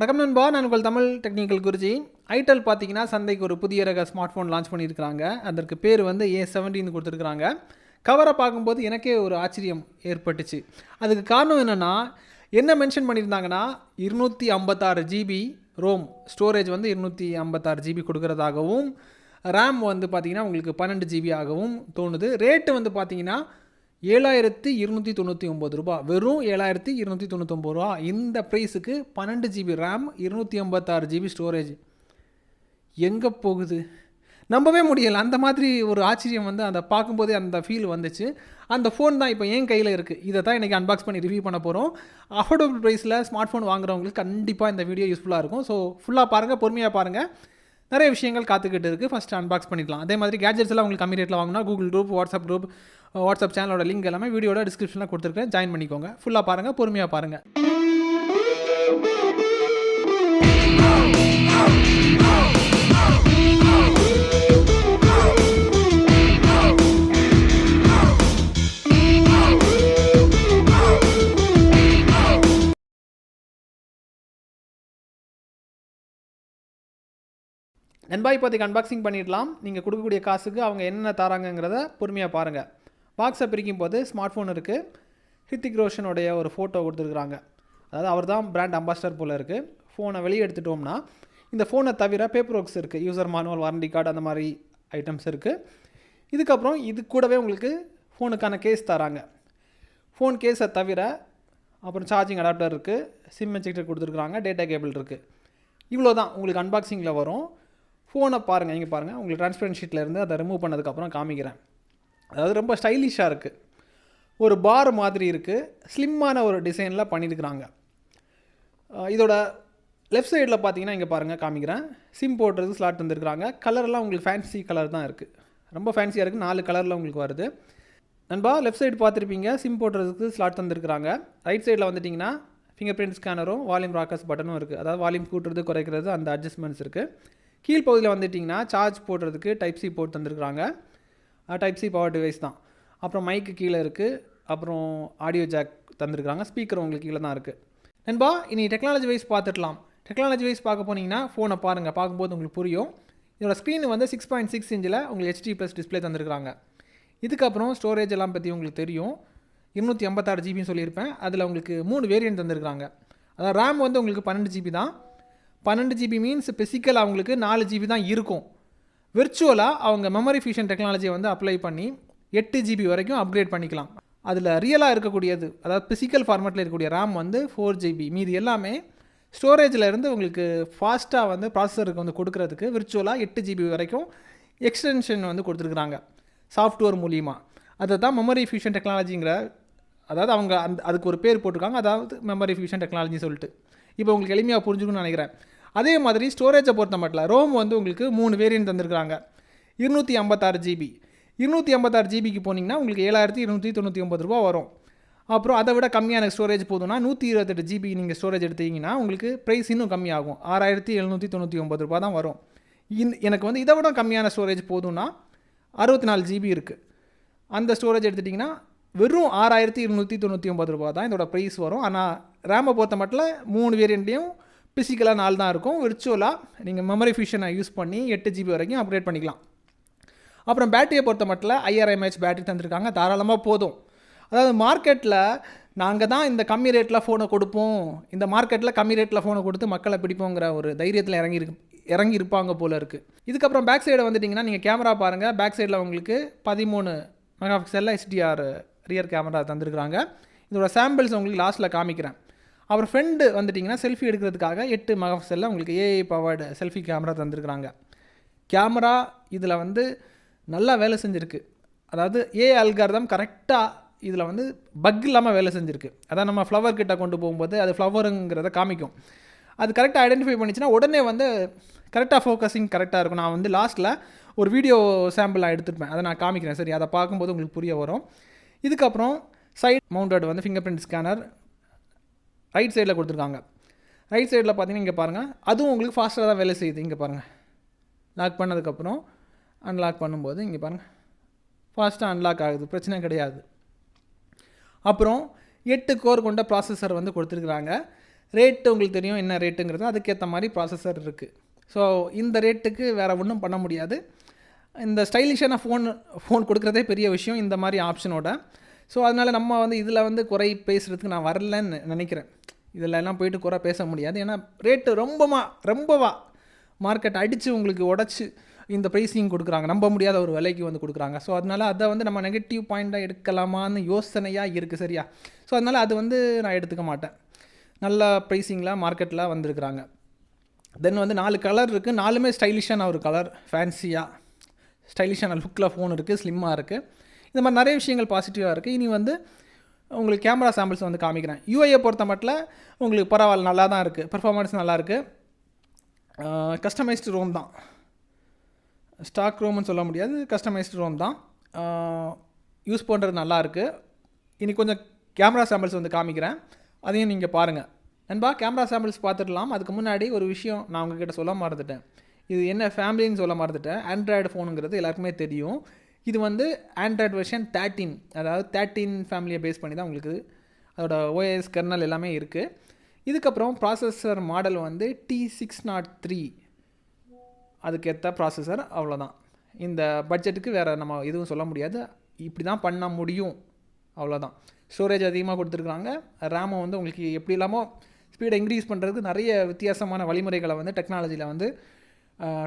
வணக்கம் நண்பா, நான் உங்கள் தமிழ் டெக்னிக்கல் குருஜி. itel பார்த்தீங்கன்னா சந்தைக்கு ஒரு புதிய ரக ஸ்மார்ட் ஃபோன் லான்ச் பண்ணியிருக்கிறாங்க. அதற்கு பேர் வந்து A70ன்னு கொடுத்துருக்குறாங்க. கவரை பார்க்கும்போது எனக்கே ஒரு ஆச்சரியம் ஏற்பட்டுச்சு. அதுக்கு காரணம் என்னென்னா, என்ன மென்ஷன் பண்ணியிருந்தாங்கன்னா 256 ஜிபி ரோம் ஸ்டோரேஜ் வந்து 256 ஜிபி கொடுக்குறதாகவும், ரேம் வந்து பார்த்திங்கன்னா உங்களுக்கு 12 ஜிபி ஆகவும் தோணுது. ரேட்டு வந்து பார்த்திங்கன்னா 7299 ரூபா, வெறும் 7299 ரூபா. இந்த ப்ரைஸுக்கு 12 ஜிபி ரேம் 256 ஜிபி ஸ்டோரேஜ் எங்கே போகுது? நம்பவே முடியலை. அந்த மாதிரி ஒரு ஆச்சரியம் வந்து அதை பார்க்கும்போதே அந்த ஃபீல் வந்துச்சு. அந்த ஃபோன் தான் இப்போ என் கையில் இருக்குது. இதை தான் இன்றைக்கி அன்பாக்ஸ் பண்ணி ரிவ்யூ பண்ண போகிறோம். அஃபோர்டபுள் ப்ரைஸில் ஸ்மார்ட் ஃபோன் வாங்குறவங்களுக்கு கண்டிப்பாக இந்த வீடியோ யூஸ்ஃபுல்லாக இருக்கும். ஸோ ஃபுல்லாக பாருங்கள், பொறுமையாக பாருங்கள். நிறைய விஷயங்கள் காத்துக்கிட்டு இருக்குது. ஃபஸ்ட்டு அன்பாக்ஸ் பண்ணிடலாம். அதே மாதிரி கேட்ஜெட்ஸ் எல்லாம் உங்களுக்கு கம்மி ரேட்டில் வாங்கினா கூகுள் குரூப், வாட்ஸ்அப் சேனலோட லிங்க் எல்லாமே வீடியோட டிஸ்கிரிப்ஷனில் கொடுத்துருக்கேன். ஜாயின் பண்ணிக்கோங்க. ஃபுல்லாக பாருங்கள், பொறுமையாக பாருங்கள். நண்பா, இப்போதைக்கு அன்பாக்சிங் பண்ணிடலாம். நீங்கள் கொடுக்கக்கூடிய காசுக்கு அவங்க என்ன தராங்கங்கிறத பொறுமையாக பாருங்கள். பாக்ஸை பிரிக்கும் போது ஸ்மார்ட் ஃபோன் இருக்குது. ஹித்திக் ரோஷனுடைய ஒரு ஃபோட்டோ கொடுத்துருக்குறாங்க. அதாவது அவர் தான் பிராண்ட் அம்பாஸ்டர் போல் இருக்குது. ஃபோனை வெளியே எடுத்துட்டோம்னா இந்த ஃபோனை தவிர பேப்பர் ஒர்க்ஸ் இருக்குது. யூசர் மானுவல், வாரண்டி கார்டு, அந்த மாதிரி ஐட்டம்ஸ் இருக்குது. இதுக்கப்புறம் இது கூடவே உங்களுக்கு ஃபோனுக்கான கேஸ் தராங்க. ஃபோன் கேஸை தவிர அப்புறம் சார்ஜிங் அடாப்டர் இருக்குது, சிம் எஜெக்டர் கொடுத்துருக்குறாங்க, டேட்டா கேபிள் இருக்குது. இவ்வளோ தான் உங்களுக்கு அன்பாக்சிங்கில் வரும். ஃபோனை பாருங்கள், இங்கே பாருங்கள். உங்களுக்கு டிரான்ஸ்பரன்ட் ஷீட்லேருந்து அதை ரிமூவ் பண்ணதுக்கப்புறம் காமிக்கிறேன். அதாவது ரொம்ப ஸ்டைலிஷாக இருக்குது. ஒரு பார் மாதிரி இருக்குது. ஸ்லிம்மான ஒரு டிசைனில் பண்ணியிருக்கிறாங்க. இதோட லெஃப்ட் சைடில் பார்த்தீங்கன்னா இங்கே பாருங்கள், காமிக்கிறேன். சிம் போடுறது ஸ்லாட் வந்துருக்குறாங்க. கலரெல்லாம் உங்களுக்கு ஃபேன்சி கலர் தான் இருக்குது. ரொம்ப ஃபேன்சியாக இருக்குது. 4 கலரில் உங்களுக்கு வருது. நண்பா, லெஃப்ட் சைடு பார்த்துருப்பீங்க, சிம் போடுறதுக்கு ஸ்லாட் தந்துருக்குறாங்க. ரைட் சைடில் வந்துட்டிங்கன்னா ஃபிங்கர் பிரிண்ட் ஸ்கேனரும் வால்யூம் ராக்கர்ஸ் பட்டனும் இருக்குது. அதாவது வால்யூம் கூட்டுறது, குறைக்கிறது, அந்த அட்ஜஸ்ட்மெண்ட்ஸ் இருக்குது. கீழ்ப்பகுதியில் வந்துட்டிங்கன்னா சார்ஜ் போடுறதுக்கு டைப் சி போட்டு தந்துருக்குறாங்க. டைப் சி பவர் டிவைஸ் தான். அப்புறம் மைக்கு கீழே இருக்குது. அப்புறம் ஆடியோ ஜாக் தந்துருக்குறாங்க. ஸ்பீக்கர் உங்களுக்கு கீழே தான் இருக்குது. நண்பா, இனி டெக்னாலஜி வைஸ் பார்த்துடலாம். டெக்னாலஜி வைஸ் பார்க்க போனீங்கன்னா ஃபோனை பாருங்கள். பார்க்கும்போது உங்களுக்கு புரியும். இதோட ஸ்க்ரீன் வந்து 6.6 இன்ச்சில் உங்களுக்கு HD+ டிஸ்பிளே தந்துருக்குறாங்க. இதுக்கப்புறம் ஸ்டோரேஜ் எல்லாம் பற்றி உங்களுக்கு தெரியும். 256 ஜிபின்னு சொல்லியிருப்பேன். அதில் உங்களுக்கு 3 வேரியன்ட் தந்துருக்குறாங்க. அதாவது ரேம் வந்து உங்களுக்கு 12 ஜிபி தான். 12 ஜிபி மீன்ஸ் பிசிக்கல் அவங்களுக்கு 4 ஜிபி தான் இருக்கும். விர்ச்சுவலாக அவங்க மெமரி ஃபியூஷன் டெக்னாலஜியை வந்து அப்ளை பண்ணி 8 ஜிபி வரைக்கும் அப்கிரேட் பண்ணிக்கலாம். அதில் ரியலாக இருக்கக்கூடியது, அதாவது பிசிக்கல் ஃபார்மேட்டில் இருக்கக்கூடிய ரேம் வந்து 4 ஜிபி. மீதி எல்லாமே ஸ்டோரேஜில் இருந்து உங்களுக்கு ஃபாஸ்ட்டாக வந்து ப்ராசஸருக்கு வந்து கொடுக்குறதுக்கு விர்ச்சுவலாக 8 ஜிபி வரைக்கும் எக்ஸ்டென்ஷன் வந்து கொடுத்துருக்குறாங்க சாஃப்ட்வேர் மூலியமாக. அதை தான் மெமரி ஃபியூஷன் டெக்னாலஜிங்கிற, அதாவது அவங்க அதுக்கு ஒரு பேர் போட்டிருக்காங்க. அதாவது மெமரி ஃபியூஷன் டெக்னாலஜி சொல்லிட்டு. இப்போ உங்களுக்கு எளிமையாக புரிஞ்சுக்கணும்னு நினைக்கிறேன். அதே மாதிரி ஸ்டோரேஜை பொறுத்த மட்டும் ரோம் வந்து உங்களுக்கு 3 வேரியன்ட் தந்துருக்குறாங்க. 256 ஜிபி. 256 ஜிபிக்கு போனீங்கன்னா உங்களுக்கு 7299 ரூபா வரும். அப்புறம் அதை விட கம்மியான ஸ்டோரேஜ் போதும்னா 128 ஜிபி நீங்கள் ஸ்டோரேஜ் எடுத்தீங்கன்னா உங்களுக்கு ப்ரைஸ் இன்னும் கம்மியாகும். 6799 ரூபா தான் வரும். எனக்கு வந்து இதை விட கம்மியான ஸ்டோரேஜ் போதும்னா 64 ஜிபி இருக்குது. அந்த ஸ்டோரேஜ் எடுத்துட்டிங்கன்னா வெறும் 6299 ரூபா தான் இதோட ப்ரைஸ் வரும். ஆனால் ரேமை பொறுத்த மட்டும் 3 வேரியண்ட்லேயும் பிசிக்கலாக 4 தான் இருக்கும். விர்ச்சுவலாக நீங்கள் மெமரி ஃபியூஷனை யூஸ் பண்ணி 8 ஜிபி வரைக்கும் அப்கிரேட் பண்ணிக்கலாம். அப்புறம் பேட்டரியை பொறுத்த மட்டும் 5000 mAh பேட்டரி தந்துருக்காங்க. தாராளமாக போதும். அதாவது மார்க்கெட்டில் நாங்கள் தான் இந்த கம்மி ரேட்டில் ஃபோனை கொடுப்போம், இந்த மார்க்கெட்டில் கம்மி ரேட்டில் ஃபோனை கொடுத்து மக்களை பிடிப்போங்கிற ஒரு தைரியத்தில் இறங்கி இருப்பாங்க போல் இருக்குது. இதுக்கப்புறம் பேக் சைடை வந்துட்டிங்கன்னா நீங்கள் கேமரா பாருங்கள். பேக் சைடில் உங்களுக்கு 13 மெகாபிக்சலில் HDR ரியர் கேமரா தந்துருக்குறாங்க. இதோட சாம்பிள்ஸ் உங்களுக்கு லாஸ்ட்டில் காமிக்கிறேன். அப்புறம் ஃப்ரெண்டு வந்துட்டிங்கன்னா செல்ஃபி எடுக்கிறதுக்காக 8 மெகாபிக்சலில் உங்களுக்கு AI பவர்டு செல்ஃபி கேமரா தந்துருக்குறாங்க. கேமரா இதில் வந்து நல்லா வேலை செஞ்சுருக்கு. அதாவது AI அல்காரிதம் கரெக்டாக இதில் வந்து பக் இல்லாமல் வேலை செஞ்சுருக்கு. அதான் நம்ம ஃப்ளவர் கிட்ட கொண்டு போகும்போது அது ஃப்ளவருங்கிறத காமிக்கும். அது கரெக்டாக ஐடென்டிஃபை பண்ணிச்சுன்னா உடனே வந்து கரெக்டாக ஃபோக்கஸிங் கரெக்டாக இருக்கும். நான் வந்து லாஸ்ட்டில் ஒரு வீடியோ சாம்பிளாக எடுத்துருப்பேன், அதை நான் காமிக்கிறேன். சரி, அதை பார்க்கும்போது உங்களுக்கு புரிய வரும். இதுக்கப்புறம் சைட் மவுண்டட் வந்து ஃபிங்கர் பிரிண்ட் ஸ்கேனர் ரைட் சைடில் கொடுத்துருக்காங்க. ரைட் சைடில் பார்த்தீங்கன்னா இங்கே பாருங்கள், அதுவும் உங்களுக்கு ஃபாஸ்ட்டாக தான் வேலை செய்யுது. இங்கே பாருங்கள், லாக் பண்ணதுக்கப்புறம் அன்லாக் பண்ணும்போது இங்கே பாருங்கள் ஃபாஸ்ட்டாக அன்லாக் ஆகுது, பிரச்சனை கிடையாது. அப்புறம் 8 கோர் கொண்ட ப்ராசஸர் வந்து கொடுத்துருக்குறாங்க. ரேட்டு உங்களுக்கு தெரியும் என்ன ரேட்டுங்கிறது, அதுக்கேற்ற மாதிரி ப்ராசஸர் இருக்குது. ஸோ இந்த ரேட்டுக்கு வேறு ஒன்றும் பண்ண முடியாது. இந்த ஸ்டைலிஷான ஃபோன் கொடுக்குறதே பெரிய விஷயம் இந்த மாதிரி ஆப்ஷனோட. ஸோ அதனால் நம்ம வந்து இதில் வந்து குறை பேசுகிறதுக்கு நான் வரலன்னு நினைக்கிறேன். இதில் எல்லாம் போயிட்டு குறை பேச முடியாது. ஏன்னா ரேட்டு ரொம்பவா மார்க்கெட் அடித்து உங்களுக்கு உடச்சி இந்த ப்ரைஸிங் கொடுக்குறாங்க, நம்ப முடியாத ஒரு விலைக்கு வந்து கொடுக்குறாங்க. ஸோ அதனால் அதை வந்து நம்ம நெகட்டிவ் பாயிண்ட்டாக எடுக்கலாமான்னு யோசனையாக இருக்குது, சரியா? ஸோ அதனால் அது வந்து நான் எடுத்துக்க மாட்டேன். நல்ல ப்ரைஸிங்கில் மார்க்கெட்டில் வந்திருக்கிறாங்க. தென் வந்து 4 கலர் இருக்குது, 4மே ஸ்டைலிஷான ஒரு கலர், ஃபேன்சியாக ஸ்டைலிஷான லுக்கில் ஃபோன் இருக்குது, ஸ்லிம்மாக இருக்குது. இந்த மாதிரி நிறைய விஷயங்கள் பாசிட்டிவாக இருக்குது. இனி வந்து உங்களுக்கு கேமரா சாம்பிள்ஸ் வந்து காமிக்கிறேன். யூஐயை பொறுத்த மட்டும் உங்களுக்கு பரவாயில்ல, நல்லா தான் இருக்குது, பெர்ஃபார்மன்ஸ் நல்லாயிருக்கு. கஸ்டமைஸ்டு ரோம் தான், ஸ்டாக் ரோம்னு சொல்ல முடியாது, கஸ்டமைஸ்டு ரோம் தான். யூஸ் பண்ணுறது நல்லாயிருக்கு. இனி கொஞ்சம் கேமரா சாம்பிள்ஸ் வந்து காமிக்கிறேன், அதையும் நீங்கள் பாருங்கள். நண்பா, கேமரா சாம்பிள்ஸ் பார்த்துடலாம். அதுக்கு முன்னாடி ஒரு விஷயம் நான் உங்ககிட்ட சொல்ல மறந்துட்டேன். இது என்ன ஃபேமிலின்னு சொல்ல மறந்துட்டேன். ஆண்ட்ராய்டு ஃபோனுங்கிறது எல்லாருக்குமே தெரியும். இது வந்து ஆண்ட்ராய்டு வெர்ஷன் 13, அதாவது 13 ஃபேமிலியை பேஸ் பண்ணி தான் உங்களுக்கு அதோட ஓஎஸ் கர்னல் எல்லாமே இருக்குது. இதுக்கப்புறம் ப்ராசஸர் மாடல் வந்து T603, அதுக்கேற்ற ப்ராசஸர், அவ்வளோதான். இந்த பட்ஜெட்டுக்கு வேறு நம்ம எதுவும் சொல்ல முடியாது, இப்படி தான் பண்ண முடியும், அவ்வளோதான். ஸ்டோரேஜ் அதிகமாக கொடுத்துருக்குறாங்க. ரேமை வந்து உங்களுக்கு எப்படி இல்லாமல் ஸ்பீடை இன்க்ரீஸ் பண்ணுறதுக்கு நிறைய வித்தியாசமான வழிமுறைகளை வந்து டெக்னாலஜியில் வந்து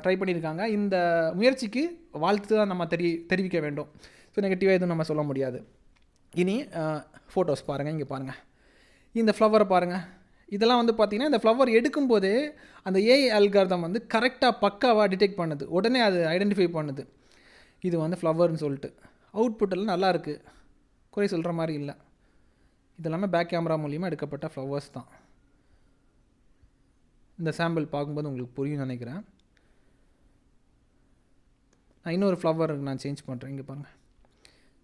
ட்ரை பண்ணியிருக்காங்க. இந்த முயற்சிக்கு வாழ்த்து தான் நம்ம தெரிவிக்க வேண்டும். ஸோ நெகட்டிவாக எதுவும் நம்ம சொல்ல முடியாது. இனி ஃபோட்டோஸ் பாருங்கள், இங்கே பாருங்கள், இந்த ஃப்ளவரை பாருங்கள். இதெல்லாம் வந்து பார்த்திங்கன்னா இந்த ஃப்ளவர் எடுக்கும்போதே அந்த ஏஐ அல்காரிதம் வந்து கரெக்டாக பக்காவாக டிடெக்ட் பண்ணுது, உடனே அது ஐடென்டிஃபை பண்ணுது இது வந்து ஃப்ளவர்னு சொல்லிட்டு. அவுட்புட்டெல்லாம் நல்லாயிருக்கு, குறை சொல்கிற மாதிரி இல்லை. இதெல்லாமே பேக் கேமரா மூலிமா எடுக்கப்பட்ட ஃப்ளவர்ஸ் தான். இந்த சாம்பிள் பார்க்கும்போது உங்களுக்கு புரியும் நினைக்கிறேன். நான் இன்னொரு ஃப்ளவர் நான் சேஞ்ச் பண்ணுறேன், இங்கே பாருங்கள்.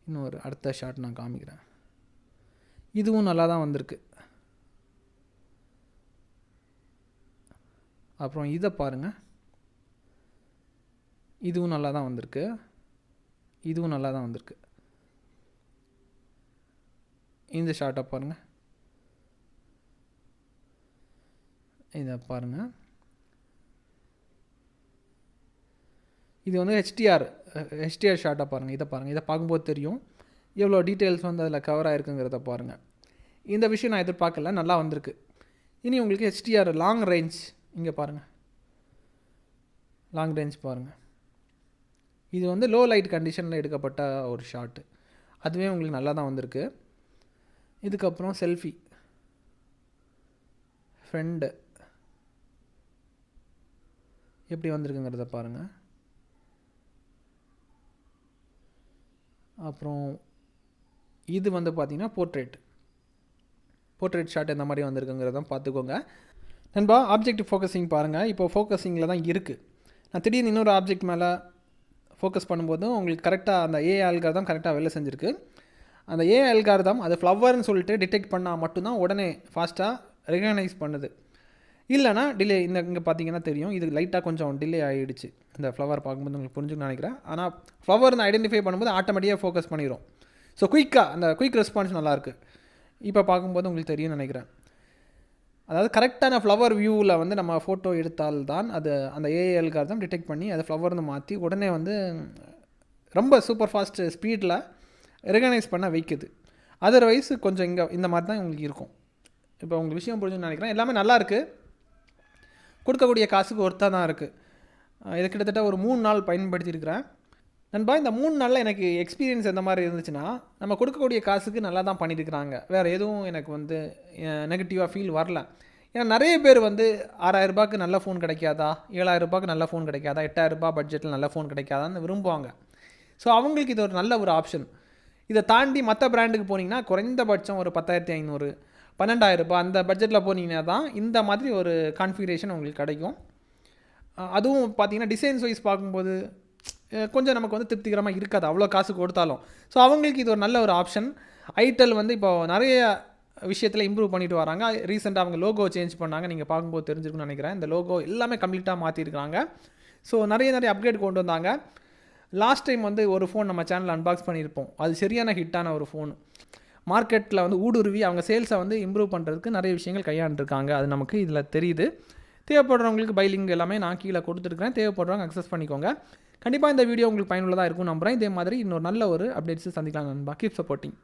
இன்னொரு அடுத்த ஷாட் நான் காமிக்கிறேன். இதுவும் நல்லா தான் வந்திருக்கு. அப்புறம் இதை பாருங்கள், இதுவும் நல்லா தான் வந்திருக்கு, இதுவும் நல்லா தான் வந்திருக்கு. இந்த ஷார்ட்டை பாருங்கள், இதை பாருங்கள். இது வந்து ஹெச்டிஆர் ஷார்ட்டாக பாருங்கள். இதை பாருங்கள், இதை பார்க்கும்போது தெரியும் எவ்வளோ டீட்டெயில்ஸ் வந்து அதில் கவர் ஆகிருக்குங்கிறத பாருங்கள். இந்த விஷயம் நான் எதிர்பார்க்கல, நல்லா வந்திருக்கு. இனி உங்களுக்கு ஹெச்டிஆர் லாங் ரேஞ்ச், இங்கே பாருங்கள், லாங் ரேஞ்ச் பாருங்கள். இது வந்து லோ லைட் கண்டிஷனில் எடுக்கப்பட்ட ஒரு ஷாட்டு, அதுவே உங்களுக்கு நல்லா தான் வந்திருக்கு. இதுக்கப்புறம் செல்ஃபி, ஃப்ரெண்டு எப்படி வந்திருக்குங்கிறத பாருங்கள். அப்புறம் இது வந்து பார்த்திங்கன்னா போர்ட்ரேட் ஷாட் எந்த மாதிரி வந்திருக்குங்கிறத பார்த்துக்கோங்க. நண்பா, ஆப்ஜெக்டிவ் ஃபோக்கஸிங் பாருங்கள். இப்போ ஃபோக்கஸிங்கில் தான் இருக்குது. நான் திடீர்னு இன்னொரு ஆப்ஜெக்ட் மேலே ஃபோக்கஸ் பண்ணும்போதும் உங்களுக்கு கரெக்டாக அந்த ஏஐ அல்காரிதம் கரெக்டாக வேலை செஞ்சுருக்கு. அந்த ஏஐ அல்காரிதம் அது ஃப்ளவர்னு சொல்லிட்டு டிடெக்ட் பண்ணால் மட்டும்தான் உடனே ஃபாஸ்ட்டாக ரெகனைஸ் பண்ணுது. இல்லைனா டிலே. இங்கே பார்த்தீங்கன்னா தெரியும், இது லைட்டாக கொஞ்சம் டிலே ஆகிடுச்சு. இந்த ஃப்ளவர் பார்க்கும்போது உங்களுக்கு புரிஞ்சுன்னு நினைக்கிறேன். ஆனால் ஃப்ளவர் ஐடென்டிஃபை பண்ணும்போது ஆட்டோமேட்டிக்காக ஃபோக்கஸ் பண்ணிடும். ஸோ குயிக்காக அந்த குயிக் ரெஸ்பான்ஸ் நல்லாயிருக்கு. இப்போ பார்க்கும்போது உங்களுக்கு தெரியும்னு நினைக்கிறேன். அதாவது கரெக்டான ஃப்ளவர் வியூவில் வந்து நம்ம ஃபோட்டோ எடுத்தால்தான் அது அந்த ஏஐ அல்காரிதம் டிடெக்ட் பண்ணி அதை ஃப்ளவர்னு மாற்றி உடனே வந்து ரொம்ப சூப்பர் ஃபாஸ்ட் ஸ்பீடில் ரெகனைஸ் பண்ண வைக்குது. அதர்வைஸ் கொஞ்சம் இந்த மாதிரி தான் உங்களுக்கு இருக்கும். இப்போ உங்களுக்கு விஷயம் புரிஞ்சுன்னு நினைக்கிறேன். எல்லாமே நல்லாயிருக்கு, கொடுக்கக்கூடிய காசுக்கு ஒர்த்தாக தான் இருக்குது. இது கிட்டத்தட்ட ஒரு 3 நாள் பயன்படுத்தியிருக்கிறேன். நண்பா, இந்த 3 நாளில் எனக்கு எக்ஸ்பீரியன்ஸ் எந்த மாதிரி இருந்துச்சுன்னா, நம்ம கொடுக்கக்கூடிய காசுக்கு நல்லா தான் பண்ணியிருக்கிறாங்க. வேறு எதுவும் எனக்கு வந்து நெகட்டிவாக ஃபீல் வரல. ஏன்னா நிறைய பேர் வந்து 6,000 ரூபாய்க்கு நல்ல ஃபோன் கிடைக்காதா, 7,000 ரூபாய்க்கு நல்ல ஃபோன் கிடைக்காதா, 8,000 ரூபாய் பட்ஜெட்டில் நல்ல ஃபோன் கிடைக்காதான்னு விரும்புவாங்க. ஸோ அவங்களுக்கு இது ஒரு நல்ல ஒரு ஆப்ஷன். இதை தாண்டி மற்ற பிராண்டுக்கு போனீங்கன்னா குறைந்தபட்சம் ஒரு 10,500, 12,000 ரூபாய் அந்த பட்ஜெட்டில் போனீங்கன்னா தான் இந்த மாதிரி ஒரு கான்ஃபிகரேஷன் உங்களுக்கு கிடைக்கும். அதுவும் பார்த்தீங்கன்னா டிசைன்ஸ் வைஸ் பார்க்கும்போது கொஞ்சம் நமக்கு வந்து திருப்திகரமாக இருக்காது அவ்வளோ காசு கொடுத்தாலும். ஸோ அவங்களுக்கு இது ஒரு நல்ல ஒரு ஆப்ஷன். ஐடெல் வந்து இப்போ நிறைய விஷயத்தில் இம்ப்ரூவ் பண்ணிட்டு வராங்க. ரீசெண்டாக அவங்க லோகோ சேஞ்ச் பண்ணாங்க, நீங்கள் பார்க்கும்போது தெரிஞ்சிருக்குன்னு நினைக்கிறேன். இந்த லோகோ எல்லாமே கம்ப்ளீட்டாக மாற்றிருக்காங்க. ஸோ நிறைய அப்கிரேட் கொண்டு வந்தாங்க. லாஸ்ட் டைம் வந்து ஒரு ஃபோன் நம்ம சேனலில் அன்பாக்ஸ் பண்ணியிருப்போம், அது சரியான ஹிட்டான ஒரு ஃபோன். மார்க்கெட்டில் வந்து ஊடுருவி அவங்க சேல்ஸை வந்து இம்ப்ரூவ் பண்ணுறதுக்கு நிறைய விஷயங்கள் கையாண்டுருக்காங்க. அது நமக்கு இதில் தெரியுது. தேவைப்படுறவங்களுக்கு பை லிங்க் எல்லாமே நான் கீழே கொடுத்துருக்கேன். தேவைப்படுறவங்க அக்சஸ் பண்ணிக்கோங்க. கண்டிப்பாக இந்த வீடியோ உங்களுக்கு பயனுள்ளதாக இருக்கும் நம்புகிறேன். இதே மாதிரி இன்னொரு நல்ல ஒரு அப்டேட்ஸ் சந்திக்கலாம் நண்பா. Keep supporting.